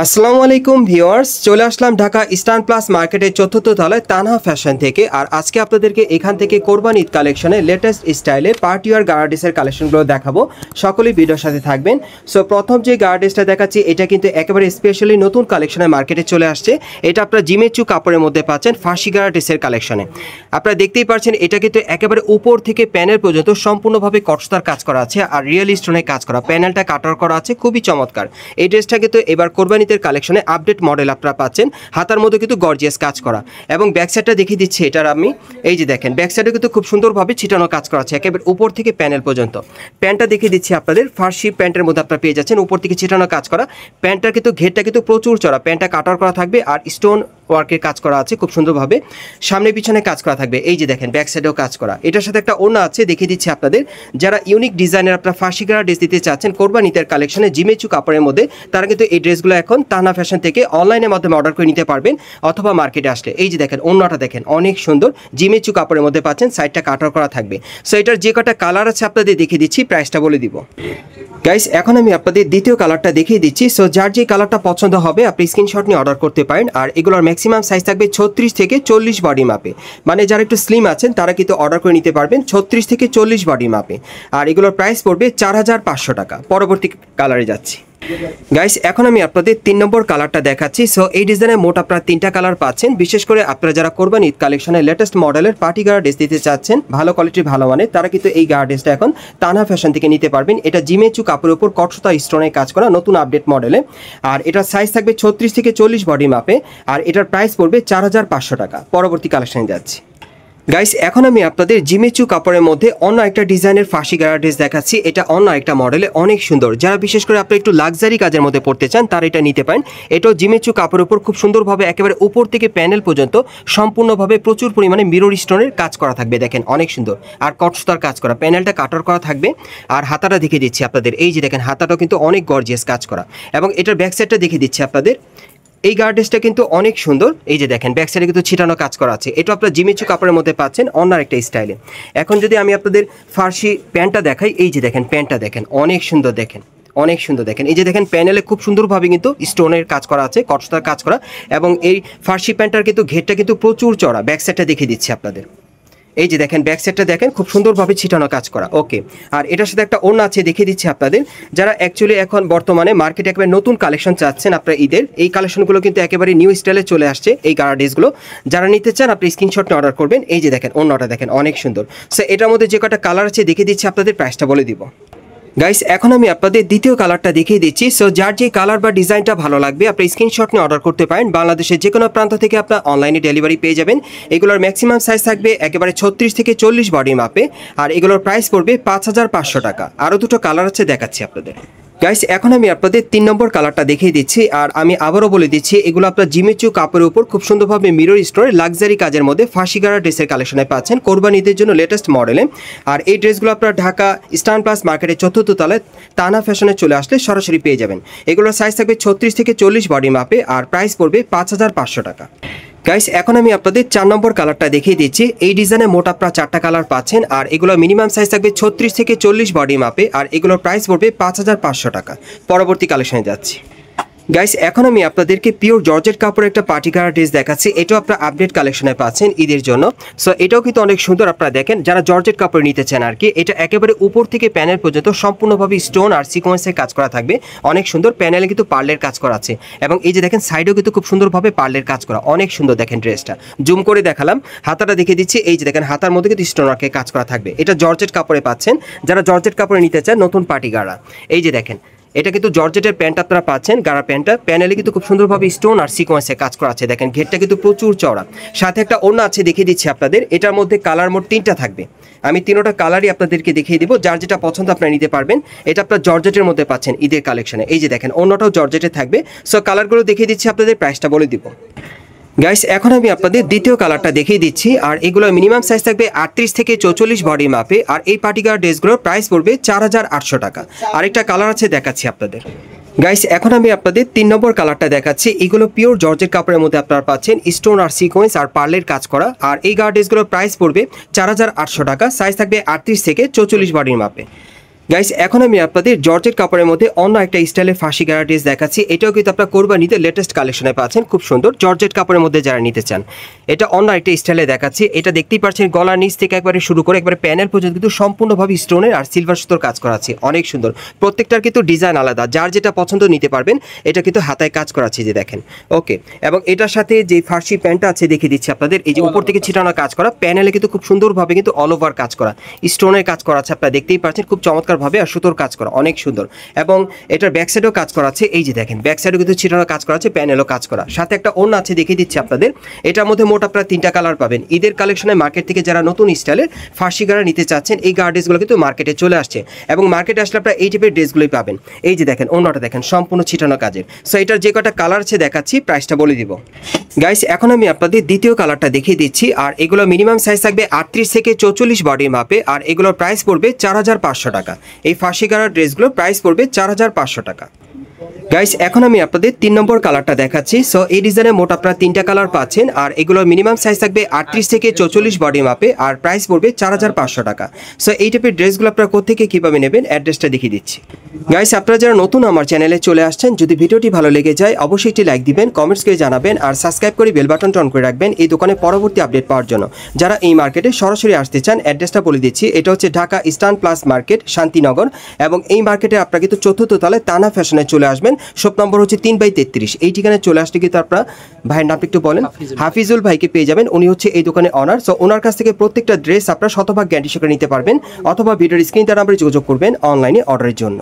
আসসালামু আলাইকুম ভিউয়ার্স, চলে আসলাম ঢাকা ইস্টার্ন প্লাস মার্কেটের চতুর্থ তলায় তানহা ফ্যাশন থেকে। আর আজকে আপনাদেরকে এখান থেকে কোরবান ঈদ কালেকশনে লেটেস্ট স্টাইলে পার্টি ওয়্যার গার্ডেসের কালেকশনগুলো দেখাবো। সকলেই ভিডিওর সাথে থাকবেন। সো প্রথম যে গার্ডেসটা দেখাচ্ছি এটা কিন্তু একেবারে স্পেশালি নতুন কালেকশনে মার্কেটে চলে আসছে। এটা আপনারা জিমেচু কাপড়ের মধ্যে পাচ্ছেন ফার্সি গার্ডেসের কালেকশনে। আপনারা দেখতেই পাচ্ছেন এটা কিন্তু একেবারে উপর থেকে প্যানেল পর্যন্ত সম্পূর্ণভাবে কটসতার কাজ করা আছে আর রিয়েল স্টোনের কাজ করা, প্যানেলটা কাটার করা আছে, খুবই চমৎকার। এই ড্রেসটা কিন্তু এবার কোরবানিদের কালেকশনে আপডেট মডেল আপনারা পাচ্ছেন। হাতার মধ্যে কিন্তু গর্জিয়াস কাজ করা এবং ব্যাক সাইডটা দেখিয়ে দিচ্ছি। এটার আমি এই যে দেখেন ব্যাক সাইডে কিন্তু খুব সুন্দরভাবে ছিটানো কাজ করা আছে একেবারে উপর থেকে প্যানেল পর্যন্ত। প্যান্টটা দেখিয়ে দিচ্ছি আপনাদের, ফার্সি প্যান্টের মধ্যে আপনারা পেয়ে যাচ্ছেন, উপর থেকে ছিটানো কাজ করা। প্যান্টটার কিন্তু ঘেরটা কিন্তু প্রচুর চড়া, প্যান্টটা কাটার করা থাকবে আর স্টোন ওয়ার্কের কাজ করা আছে খুব সুন্দরভাবে, সামনে পিছনে কাজ করা থাকবে। এই যে দেখেন ব্যাক সাইডেও কাজ করা। এটার সাথে একটা ওড়না আছে, দেখিয়ে দিচ্ছি আপনাদের। যারা ইউনিক ডিজাইনের আপনারা ফার্সি গাড়া ড্রেস দিতে চাচ্ছেন কোরবান ঈদের কালেকশনে জিমেচু কাপড়ের মধ্যে, তারা কিন্তু এই ড্রেসগুলো এখন তানহা ফ্যাশন থেকে অনলাইনের মাধ্যমে অর্ডার করে নিতে পারবেন অথবা মার্কেটে আসলে। এই যে দেখেন ওড়নাটা দেখেন অনেক সুন্দর, জিমেচু কাপড়ের মধ্যে পাচ্ছেন, সাইডটা কাটার করা থাকবে। সো এটার যে কটা কালার আছে আপনাদের দেখিয়ে দিচ্ছি, প্রাইসটা বলে দিব। গাইস এখন আমি আপনাদের দ্বিতীয় কালারটা দেখিয়ে দিচ্ছি। সো যার যে কালারটা পছন্দ হবে আপনি স্ক্রিনশট নিয়ে অর্ডার করতে পারেন। আর এগুলোর ম্যাক্সিমাম সাইজ থাকবে 36 থেকে 40 বডি মাপে, মানে যারা একটু স্লিম আছেন তারা কিন্তু অর্ডার করে নিতে পারবেন 36 থেকে 40 বডি মাপে। আর এগুলোর প্রাইস পড়বে 4500 টাকা। পরবর্তী কালারে যাচ্ছি। গাইস এখন আমি আপনাদের 3 নম্বর কালারটা দেখাচ্ছি। সো এই ডিজাইনের মোট আপনারা 3টা কালার পাচ্ছেন। বিশেষ করে আপনারা যারা কোরবান ঈদ কালেকশনের লেটেস্ট মডেলের পার্টি গার্ড ড্রেস দিতে চাচ্ছেন ভালো কোয়ালিটির ভালো মানের, তারা কিন্তু এই গার্ড ড্রেসটা এখন তানহা ফ্যাশন থেকে নিতে পারবেন। এটা জিমেচু কাপড়ের উপর কটসতা স্টোনের কাজ করা নতুন আপডেট মডেলে। আর এটার সাইজ থাকবে 36 থেকে 40 বডি মাপে। আর এটার প্রাইস পড়বে 4500 টাকা। পরবর্তী কালেকশনে যাচ্ছি। গাইস এখন আমি আপনাদের জিমেচু কাপড়ের মধ্যে অন্য একটা ডিজাইনের ফার্সি গাড়া ড্রেস দেখাচ্ছি। এটা অন্য একটা মডেলে অনেক সুন্দর। যারা বিশেষ করে আপনি একটু লাক্সারি কাজের মধ্যে পড়তে চান তারা এটা নিতে পারেন। এটাও জিমেচু কাপড়ের উপর খুব সুন্দরভাবে একেবারে উপর থেকে প্যানেল পর্যন্ত সম্পূর্ণভাবে প্রচুর পরিমাণে মিরর স্টোনের কাজ করা থাকবে, দেখেন অনেক সুন্দর। আর কটসতার কাজ করা, প্যানেলটা কাটার করা থাকবে। আর হাতাটা দেখিয়ে দিচ্ছি আপনাদের, এই যে দেখেন হাতাটাও কিন্তু অনেক গর্জিয়াস কাজ করা। এবং এটার ব্যাক সাইডটা দেখিয়ে দিচ্ছি আপনাদের। এই গার্ডেসটা কিন্তু অনেক সুন্দর। এই যে দেখেন ব্যাক সাইডে কিন্তু ছিটানো কাজ করা আছে। এটা আপনারা জিমেচু কাপড়ের মধ্যে পাচ্ছেন অন্য একটা স্টাইলে। এখন যদি আমি আপনাদের ফার্সি প্যান্টটা দেখাই, এই যে দেখেন প্যান্টটা দেখেন অনেক সুন্দর, দেখেন অনেক সুন্দর। দেখেন এই যে দেখেন প্যানেলে খুব সুন্দরভাবে কিন্তু স্টোনের কাজ করা আছে, কটসতার কাজ করা। এবং এই ফার্সি প্যান্টটার কিন্তু ঘেরটা কিন্তু প্রচুর চড়া। ব্যাক সাইডটা দেখিয়ে দিচ্ছি আপনাদের, এই যে দেখেন ব্যাক সাইডটা দেখেন খুব সুন্দরভাবে ছিটানো কাজ করা। ওকে, আর এটার সাথে একটা ওড়না আছে, দেখিয়ে দিচ্ছি আপনাদের। যারা অ্যাকচুয়ালি এখন বর্তমানে মার্কেটে একেবারে নতুন কালেকশন চাচ্ছেন আপনারা ঈদের, এই কালেকশনগুলো কিন্তু একেবারে নিউ স্টাইলে চলে আসছে এই গাড়া ড্রেসগুলো। যারা নিতে চান আপনি স্ক্রিনশট নিয়ে অর্ডার করবেন। এই যে দেখেন ওড়নাটা দেখেন অনেক সুন্দর। সো এটার মধ্যে যে কটা কালার আছে দেখিয়ে দিচ্ছি আপনাদের, প্রাইসটা বলে দিব। গাইস এখন আমি আপনাদের দ্বিতীয় কালারটা দেখিয়ে দিচ্ছি। সো যার যে কালার বা ডিজাইনটা ভালো লাগবে আপনি স্ক্রিনশট নিয়ে অর্ডার করতে পারেন। বাংলাদেশের যে কোনো প্রান্ত থেকে আপনার অনলাইনে ডেলিভারি পেয়ে যাবেন। এগুলোর ম্যাক্সিমাম সাইজ থাকবে একেবারে 36 থেকে 40 বডি মাপে। আর এগুলোর প্রাইস পড়বে 5500 টাকা। আরও দুটো কালার আছে, দেখাচ্ছি আপনাদের। গাইস এখন আমি আপনাদের 3 নম্বর কালারটা দেখিয়ে দিচ্ছি। আর আমি আবারও বলে দিচ্ছি এগুলো আপনার জিমেচু কাপড়ের উপর খুব সুন্দরভাবে মিরর স্টোরে লাক্সারি কাজের মধ্যে ফার্সি গাড়া ড্রেসের কালেকশনে পাচ্ছেন কোরবান ঈদের জন্য লেটেস্ট মডেলে। আর এই ড্রেসগুলো আপনার ঢাকা ইস্টার্ন প্লাস মার্কেটের চতুর্থ তলায় তানহা ফ্যাশনে চলে আসলে সরাসরি পেয়ে যাবেন। এগুলোর সাইজ থাকবে 36 থেকে 40 বডি মাপে। আর প্রাইস পড়বে 5500 টাকা। গাইস এখন আমি আপনাদের 4 নম্বর কালারটা দেখিয়ে দিচ্ছি। এই ডিজাইনে মোট আপনারা 4টা কালার পাচ্ছেন। আর এগুলো মিনিমাম সাইজ থাকবে 36 থেকে 40 বডি মাপে। আর এগুলোর প্রাইস পড়বে 5500 টাকা। পরবর্তী কালেকশনে যাচ্ছি। গাইস এখন আমি আপনাদেরকে পিওর জর্জেট কাপড়ের একটা পার্টি গাড়া ড্রেস দেখাচ্ছি। এটাও আপনারা আপডেট কালেকশনে পাচ্ছেন ঈদের জন্য। সো এটাও কিন্তু অনেক সুন্দর। আপনারা দেখেন যারা জর্জেট কাপড় নিতে চান আর কি, এটা একেবারে উপর থেকে প্যানেল পর্যন্ত সম্পূর্ণভাবে স্টোন আর সিকোয়েন্সের কাজ করা থাকবে, অনেক সুন্দর। প্যানেলে কিন্তু পার্লের কাজ করা আছে এবং এই যে দেখেন সাইডেও কিন্তু খুব সুন্দরভাবে পার্লের কাজ করা, অনেক সুন্দর। দেখেন ড্রেসটা জুম করে দেখালাম, হাতাটা দেখিয়ে দিচ্ছি। এই যে দেখেন হাতার মধ্যে কিন্তু স্টোন ওয়ার্কের কাজ করা থাকবে। এটা জর্জেট কাপড়ে পাচ্ছেন। যারা জর্জেট কাপড়ে নিতে চান নতুন পার্টি গাড়া, এই যে দেখেন এটা কিন্তু জর্জেটের প্যান্ট আপনারা পাচ্ছেন। গাড়া প্যান্টটা প্যানেলে কিন্তু খুব সুন্দরভাবে স্টোন আর সিকোয়েন্সে কাজ করা আছে। দেখেন ঘেরটা কিন্তু প্রচুর চওড়া, সাথে একটা ওড়না আছে দেখিয়ে দিচ্ছি আপনাদের। এটার মধ্যে কালার মোট 3টা থাকবে। আমি 3টা কালারই আপনাদেরকে দেখিয়ে দিব, যার যেটা পছন্দ আপনারা নিতে পারবেন। এটা আপনার জর্জেটের মধ্যে পাচ্ছেন ঈদের কালেকশনে। এই যে দেখেন ওড়নাটাও জর্জেটে থাকবে। সো কালারগুলো দেখিয়ে দিচ্ছি আপনাদের, প্রাইসটা বলে দিব। গাইস এখন আমি আপনাদের দ্বিতীয় কালারটা দেখিয়ে দিচ্ছি। আর এগুলো মিনিমাম সাইজ থাকবে 38 থেকে 44 বডি মাপে। আর এই পার্টি গার্ড ড্রেসগুলোর প্রাইস পড়বে 4800 টাকা। আরেকটা কালার আছে, দেখাচ্ছি আপনাদের। গাইস এখন আমি আপনাদের 3 নম্বর কালারটা দেখাচ্ছি। এগুলো পিওর জর্জেট কাপড়ের মধ্যে আপনারা পাচ্ছেন স্টোন আর সিকোয়েন্স আর পার্লের কাজ করা। আর এই গার্ড ড্রেসগুলোর প্রাইস পড়বে 4800 টাকা। সাইজ থাকবে 38 থেকে 44 বডির মাপে। গাইস এখন আমি আপনাদের জর্জেট কাপড়ের মধ্যে অন্য একটা স্টাইলের ফাঁসি গাড়া ড্রেস দেখাচ্ছি। এটাও কিন্তু আপনারা কোরবানিতে লেটেস্ট কালেকশনে পাচ্ছেন, খুব সুন্দর জর্জেট কাপড়ের মধ্যে যারা নিতে চান। এটা অন্য একটা স্টাইলে দেখাচ্ছি। এটা দেখতেই পাচ্ছেন গলার নিচ থেকে একবারে শুরু করে একবারে প্যানেল পর্যন্ত কিন্তু সম্পূর্ণভাবে স্টোনের আর সিলভার সুতোর কাজ করা আছে, অনেক সুন্দর। প্রত্যেকটার কিন্তু ডিজাইন আলাদা, যার যেটা পছন্দ নিতে পারবেন। এটা কিন্তু হাতায় কাজ করা আছে যে দেখেন, ওকে। এবং এটার সাথে যে ফার্সি প্যান্টটা আছে দেখিয়ে দিচ্ছি আপনাদের, এই যে উপর থেকে ছিটানো কাজ করা, প্যানেলে কিন্তু খুব সুন্দরভাবে কিন্তু অল ওভার কাজ করা, স্টোনের কাজ করা আছে, আপনারা দেখতেই পাচ্ছেন খুব চমৎকারভাবে, আর সুতোর কাজ করা অনেক সুন্দর। এবং এটার ব্যাক সাইডেও কাজ করা আছে, এই যে দেখেন ব্যাক সাইডেও কিন্তু ছিটানো কাজ করা আছে, প্যানেলও কাজ করা, সাথে একটা ওড়না আছে দেখিয়ে দিচ্ছি আপনাদের। এটার মধ্যে মোট আপনারা 3টা কালার পাবেন। ঈদের কালেকশনে মার্কেট থেকে যারা নতুন স্টাইলের ফার্সি গাড়া নিতে চাচ্ছেন, এই গাড়া ড্রেসগুলো কিন্তু মার্কেটে চলে আসছে, এবং মার্কেটে আসলে আপনারা এই টাইপের ড্রেসগুলোই পাবেন। এই যে দেখেন ওড়নাটা দেখেন সম্পূর্ণ ছিটানো কাজের। সো এটার যে কটা কালার আছে দেখাচ্ছি, প্রাইসটা বলে দিব। গাইস এখন আমি আপনাদের দ্বিতীয় কালারটা দেখিয়ে দিচ্ছি। আর এগুলো মিনিমাম সাইজ থাকবে 38 থেকে 44 বডির মাপে, আর এগুলোর প্রাইস পড়বে 4500 টাকা। এই ফার্সি গাড়ার ড্রেসগুলো প্রাইস পড়বে 4500 টাকা। গাইস এখন আমি আপনাদের 3 নম্বর কালারটা দেখাচ্ছি। সো এই ডিজাইনে মোট আপনারা 3টা কালার পাচ্ছেন, আর এগুলোর মিনিমাম সাইজ থাকবে 38 থেকে 44 বডি মাপে, আর প্রাইস পড়বে 4500 টাকা। সো এই টাইপের ড্রেসগুলো আপনারা কোত্থেকে কীভাবে নেবেন অ্যাড্রেসটা দেখিয়ে দিচ্ছি। গাইস আপনারা যারা নতুন আমার চ্যানেলে চলে আসছেন, যদি ভিডিওটি ভালো লেগে যায় অবশ্যই একটি লাইক দিবেন, কমেন্টস করে জানাবেন, আর সাবস্ক্রাইব করে বেল বাটনটা অন করে রাখবেন এই দোকানে পরবর্তী আপডেট পাওয়ার জন্য। যারা এই মার্কেটে সরাসরি আসতে চান, অ্যাড্রেসটা বলে দিচ্ছি। এটা হচ্ছে Dhaka eastern plus market, Shantinagar. এবং এই মার্কেটে আপনারা কিন্তু 4র্থ তলায় তানা ফ্যাশনে চলে আসবেন। শপ নম্বর হচ্ছে 3/33। এই ঠিকানায় চলে আসলে কিন্তু আপনারা, ভাইয়ের নামটা একটু বলেন। হাফিজুল ভাইকে পেয়ে যাবেন, উনি হচ্ছে এই দোকানে অনার। সো ওনার কাছ থেকে প্রত্যেকটা ড্রেস আপনারা শতভাগ গ্যারান্টি সহকারে নিতে পারবেন, অথবা ভিডিওর স্ক্রিন তার নাম্বারে যোগাযোগ করবেন অনলাইনে অর্ডারের জন্য।